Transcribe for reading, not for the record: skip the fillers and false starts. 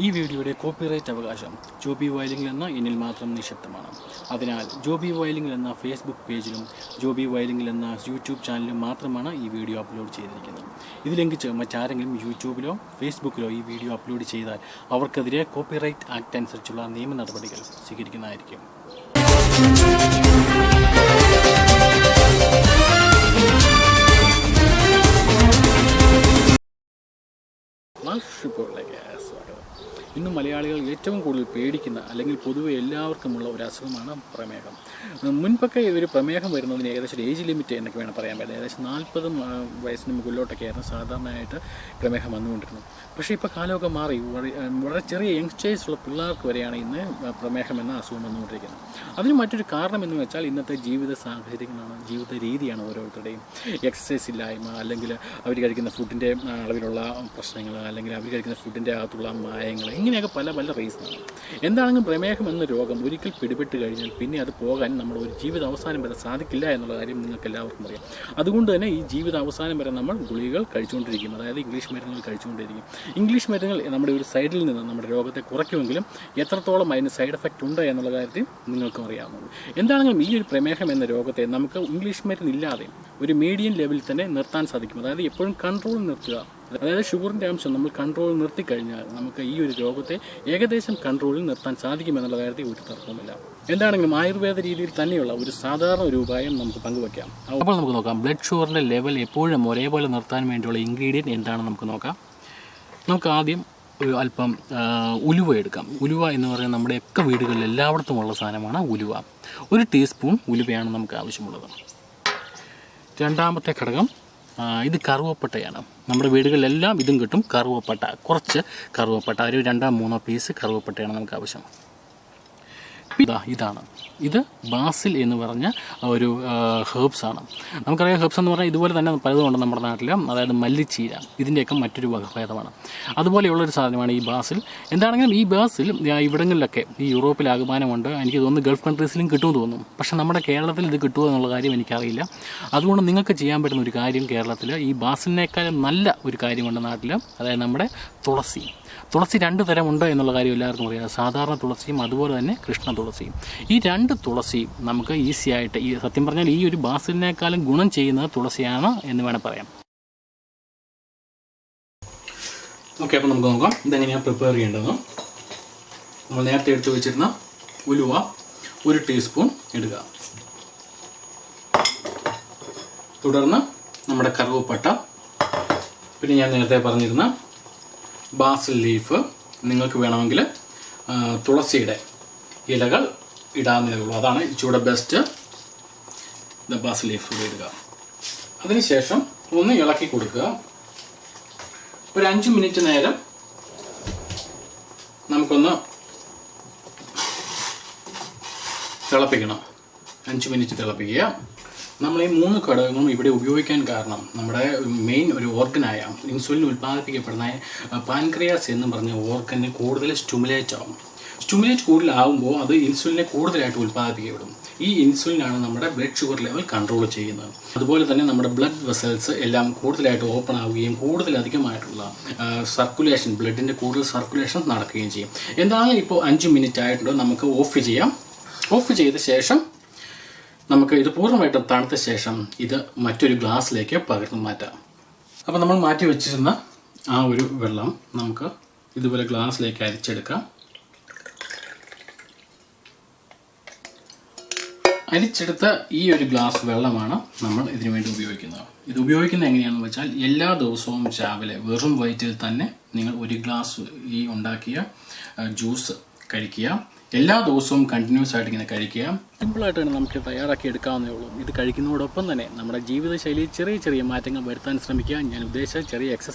ഈ വീഡിയോയുടെ കോപ്പിറൈറ്റ് അവകാശം ജോബി വയലിംഗിൽ എന്ന എന്നിൽ മാത്രം നിക്ഷിപ്തമാണ്. അതിനാൽ ജോബി വയലിംഗിൽ എന്ന ഫേസ്ബുക്ക് പേജിലും ജോബി വയലിംഗിൽ എന്ന യൂട്യൂബ് ചാനലിലും മാത്രമാണ് ഈ വീഡിയോ അപ്ലോഡ് ചെയ്തിരിക്കുന്നത്. ഇത് ലംഘിച്ച് മറ്റാരെങ്കിലും യൂട്യൂബിലോ ഫേസ്ബുക്കിലോ ഈ വീഡിയോ അപ്ലോഡ് ചെയ്താൽ അവർക്കെതിരെ കോപ്പിറൈറ്റ് ആക്ട് അനുസരിച്ചുള്ള നിയമ നടപടികൾ സ്വീകരിക്കുന്നതായിരിക്കും. ഇന്ന് മലയാളികൾ ഏറ്റവും കൂടുതൽ പേടിക്കുന്ന അല്ലെങ്കിൽ പൊതുവെ എല്ലാവർക്കുമുള്ള ഒരു അസുഖമാണ് പ്രമേഹം. മുൻപൊക്കെ ഒരു പ്രമേഹം വരുന്നതിന് ഏകദേശം ഒരു ഏജ് ലിമിറ്റ് എന്നൊക്കെ വേണം പറയാൻ പറ്റില്ല. ഏകദേശം 40 വയസ്സിന് മുകളിലോട്ടൊക്കെയായിരുന്നു സാധാരണയായിട്ട് പ്രമേഹം വന്നുകൊണ്ടിരുന്നത്. പക്ഷേ ഇപ്പോൾ കാലമൊക്കെ മാറി. വളരെ ചെറിയ യങ്സ്റ്റേഴ്സുള്ള പിള്ളേർക്ക് വരെയാണ് ഇന്ന് പ്രമേഹം എന്ന അസുഖം വന്നുകൊണ്ടിരിക്കുന്നത്. അതിന് മറ്റൊരു കാരണം എന്ന് വെച്ചാൽ ഇന്നത്തെ ജീവിത സാഹചര്യങ്ങളാണ്, ജീവിത രീതിയാണ് ഓരോരുത്തരുടെയും. എക്സസൈസ് ഇല്ലായ്മ, അല്ലെങ്കിൽ അവർ കഴിക്കുന്ന ഫുഡിൻ്റെ അളവിലുള്ള പ്രശ്നങ്ങൾ, അല്ലെങ്കിൽ അവർ കഴിക്കുന്ന ഫുഡിൻ്റെ അകത്തുള്ള മായങ്ങൾ, ഇങ്ങനെയൊക്കെ പല പല റീസണാണ്. എന്താണെങ്കിലും പ്രമേഹം എന്ന രോഗം ഒരിക്കൽ പിടിപെട്ട് കഴിഞ്ഞാൽ പിന്നെ അത് പോകാൻ നമ്മുടെ ഒരു ജീവിത അവസാനം വരെ സാധിക്കില്ല എന്നുള്ള കാര്യം നിങ്ങൾക്ക് എല്ലാവർക്കും അറിയാം. അതുകൊണ്ട് തന്നെ ഈ ജീവിത അവസാനം വരെ നമ്മൾ ഗുളികകൾ കഴിച്ചുകൊണ്ടിരിക്കും, അതായത് ഇംഗ്ലീഷ് മരുന്നുകൾ കഴിച്ചുകൊണ്ടിരിക്കും. ഇംഗ്ലീഷ് മരുന്നുകൾ നമ്മുടെ ഒരു സൈഡിൽ നിന്ന് നമ്മുടെ രോഗത്തെ കുറയ്ക്കുമെങ്കിലും എത്രത്തോളം അതിന് സൈഡ് എഫക്റ്റ് ഉണ്ട് എന്നുള്ള കാര്യത്തിൽ നിങ്ങൾക്കും അറിയാവുന്നത്. എന്താണെങ്കിലും ഈ ഒരു പ്രമേഹം എന്ന രോഗത്തെ നമുക്ക് ഇംഗ്ലീഷ് മരുന്നില്ലാതെ ഒരു മീഡിയം ലെവലിൽ തന്നെ നിർത്താൻ സാധിക്കും. അതായത് എപ്പോഴും കൺട്രോൾ നിർത്തുക, അതായത് ഷുഗറിൻ്റെ അംശം നമ്മൾ കൺട്രോൾ നിർത്തിക്കഴിഞ്ഞാൽ നമുക്ക് ഈ ഒരു രോഗത്തെ ഏകദേശം കൺട്രോളിൽ നിർത്താൻ സാധിക്കുമെന്നുള്ള കാര്യത്തിൽ ഒരു തർക്കവുമില്ല. എന്താണെങ്കിലും ആയുർവേദ രീതിയിൽ തന്നെയുള്ള ഒരു സാധാരണ ഒരു ഉപായം നമുക്ക് പങ്കുവയ്ക്കാം. അപ്പോൾ നമുക്ക് നോക്കാം ബ്ലഡ് ഷുഗറിൻ്റെ ലെവൽ എപ്പോഴും ഒരേപോലെ നിർത്താൻ വേണ്ടിയുള്ള ഇൻഗ്രീഡിയൻറ്റ് എന്താണെന്ന് നമുക്ക് നോക്കാം. നമുക്ക് ആദ്യം ഒരു അല്പം ഉലുവ എടുക്കാം. ഉലുവ എന്ന് പറയുന്നത് നമ്മുടെയൊക്കെ വീടുകളിൽ എല്ലായിടത്തുമുള്ള സാധനമാണ് ഉലുവ. 1 ടീസ്പൂൺ ഉലുവയാണ് നമുക്ക് ആവശ്യമുള്ളത്. രണ്ടാമത്തെ ഘടകം ഇത് കറുവപ്പട്ടയാണ്. നമ്മുടെ വീടുകളിലെല്ലാം ഇതും കിട്ടും. കറുവപ്പട്ട, കുറച്ച് കറുവപ്പട്ട, ഒരു 2-3 പീസ് കറുവപ്പട്ടയാണ് നമുക്ക് ആവശ്യം. ഇതാണ്, ഇത് ബാസിൽ എന്ന് പറഞ്ഞ ഒരു ഹെർബ്സാണ്. നമുക്കറിയാം ഹെർബ്സ് എന്ന് പറഞ്ഞാൽ ഇതുപോലെ തന്നെ പലതുമുണ്ട് നമ്മുടെ നാട്ടിൽ. അതായത് മല്ലിച്ചീര, ഇതിൻ്റെയൊക്കെ മറ്റൊരു വകഭേദമാണ്. അതുപോലെയുള്ളൊരു സാധനമാണ് ഈ ബാസിൽ. എന്താണെങ്കിലും ഈ ബാസിൽ ഇവിടങ്ങളിലൊക്കെ ഈ യൂറോപ്പിലാകമാനമുണ്ട്. എനിക്ക് തോന്നുന്നു ഗൾഫ് കൺട്രീസിലും കിട്ടുമെന്ന് തോന്നുന്നു. പക്ഷേ നമ്മുടെ കേരളത്തിൽ ഇത് കിട്ടുമോ എന്നുള്ള കാര്യം എനിക്കറിയില്ല. അതുകൊണ്ട് നിങ്ങൾക്ക് ചെയ്യാൻ പറ്റുന്ന ഒരു കാര്യം, കേരളത്തിൽ ഈ ബാസിലിനേക്കാളും നല്ല ഒരു കാര്യമുണ്ട് നാട്ടിൽ, അതായത് നമ്മുടെ തുളസി. തുളസി 2 തരമുണ്ട് എന്നുള്ള കാര്യം എല്ലാവർക്കും അറിയാം. സാധാരണ തുളസിയും അതുപോലെ തന്നെ കൃഷ്ണ തുളസിയും. ഈ 2 തുളസി നമുക്ക് ഈസി ആയിട്ട്, ഈ സത്യം പറഞ്ഞാൽ ഈ ഒരു ബാസിലിനേക്കാളും ഗുണം ചെയ്യുന്നത് തുളസിയാണ് എന്ന് വേണം പറയാം. ഓക്കെ, അപ്പോൾ നമുക്ക് നോക്കാം ഇതെങ്ങനെയാണ് പ്രിപ്പയർ ചെയ്യേണ്ടതെന്ന്. നമ്മൾ നേരത്തെ എടുത്ത് വെച്ചിരുന്ന ഉലുവ 1 ടീസ്പൂൺ ഇടുക. തുടർന്ന് നമ്മുടെ കറുവപ്പട്ട, പിന്നെ ഞാൻ നേരത്തെ പറഞ്ഞിരുന്ന ബാസിൽ ലീഫ്, നിങ്ങൾക്ക് വേണമെങ്കിൽ തുളസിയുടെ ഇലകൾ ഇടാവുന്നതേ ഉള്ളൂ. അതാണ് ഇച്ചിരി ബെസ്റ്റ്. ബാസിൽ ലീഫ് ഇടുക. അതിനുശേഷം ഒന്ന് ഇളക്കി കൊടുക്കുക. ഒരു 5 മിനിറ്റ് നേരം നമുക്കൊന്ന് തിളപ്പിക്കണം. 5 മിനിറ്റ് തിളപ്പിക്കുക. നമ്മൾ ഈ 3 ഘടകങ്ങളും ഇവിടെ ഉപയോഗിക്കാൻ കാരണം നമ്മുടെ മെയിൻ ഒരു ഓർഗനായ ഇൻസുലിൻ ഉൽപ്പാദിപ്പിക്കപ്പെടുന്ന പാൻക്രിയാസ് എന്ന് പറഞ്ഞ ഓർഗനെ കൂടുതൽ സ്റ്റിമുലേറ്റ് ആവും. സ്റ്റിമുലേറ്റ് കൂടുതലാകുമ്പോൾ അത് ഇൻസുലിനെ കൂടുതലായിട്ട് ഉൽപ്പാദിപ്പിക്കപ്പെടും. ഈ ഇൻസുലിനാണ് നമ്മുടെ ബ്ലഡ് ഷുഗർ ലെവൽ കൺട്രോൾ ചെയ്യുന്നത്. അതുപോലെ തന്നെ നമ്മുടെ ബ്ലഡ് വെസൽസ് എല്ലാം കൂടുതലായിട്ട് ഓപ്പൺ ആവുകയും കൂടുതലധികമായിട്ടുള്ള സർക്കുലേഷൻ, ബ്ലഡിൻ്റെ കൂടുതൽ സർക്കുലേഷൻ നടക്കുകയും ചെയ്യും. എന്താണ് ഇപ്പോൾ 5 മിനിറ്റ് ആയിട്ടുണ്ട്, നമുക്ക് ഓഫ് ചെയ്യാം. ഓഫ് ചെയ്ത ശേഷം നമുക്ക് ഇത് പൂർണ്ണമായിട്ടും തണുത്ത ശേഷം ഇത് മറ്റൊരു ഗ്ലാസ്സിലേക്ക് പകർന്നു മാറ്റാം. അപ്പോൾ നമ്മൾ മാറ്റി വെച്ചിരുന്ന ആ ഒരു വെള്ളം നമുക്ക് ഇതുപോലെ ഗ്ലാസ്സിലേക്ക് അരിച്ചെടുക്കാം. അരിച്ചെടുത്ത ഈ ഒരു ഗ്ലാസ് വെള്ളമാണ് നമ്മൾ ഇതിനു വേണ്ടി ഉപയോഗിക്കുന്നത്. ഇത് ഉപയോഗിക്കുന്നത് എങ്ങനെയാണെന്ന് വെച്ചാൽ എല്ലാ ദിവസവും രാവിലെ വെറും വയറ്റിൽ തന്നെ നിങ്ങൾ 1 ഗ്ലാസ് ഈ ഉണ്ടാക്കിയ ജ്യൂസ് കഴിക്കുക. എല്ലാ ദിവസവും കണ്ടിന്യൂസ് ആയിട്ട് ഇങ്ങനെ കഴിക്കുക. സിമ്പിളായിട്ട് തന്നെ നമുക്ക് തയ്യാറാക്കി എടുക്കാവുന്നേ ഉള്ളൂ. ഇത് കഴിക്കുന്നതോടൊപ്പം തന്നെ നമ്മുടെ ജീവിതശൈലിയിൽ ചെറിയ ചെറിയ മാറ്റങ്ങൾ വരുത്താൻ ശ്രമിക്കുക. ഞാൻ ഉദ്ദേശിച്ച ചെറിയ എക്സസൈസ്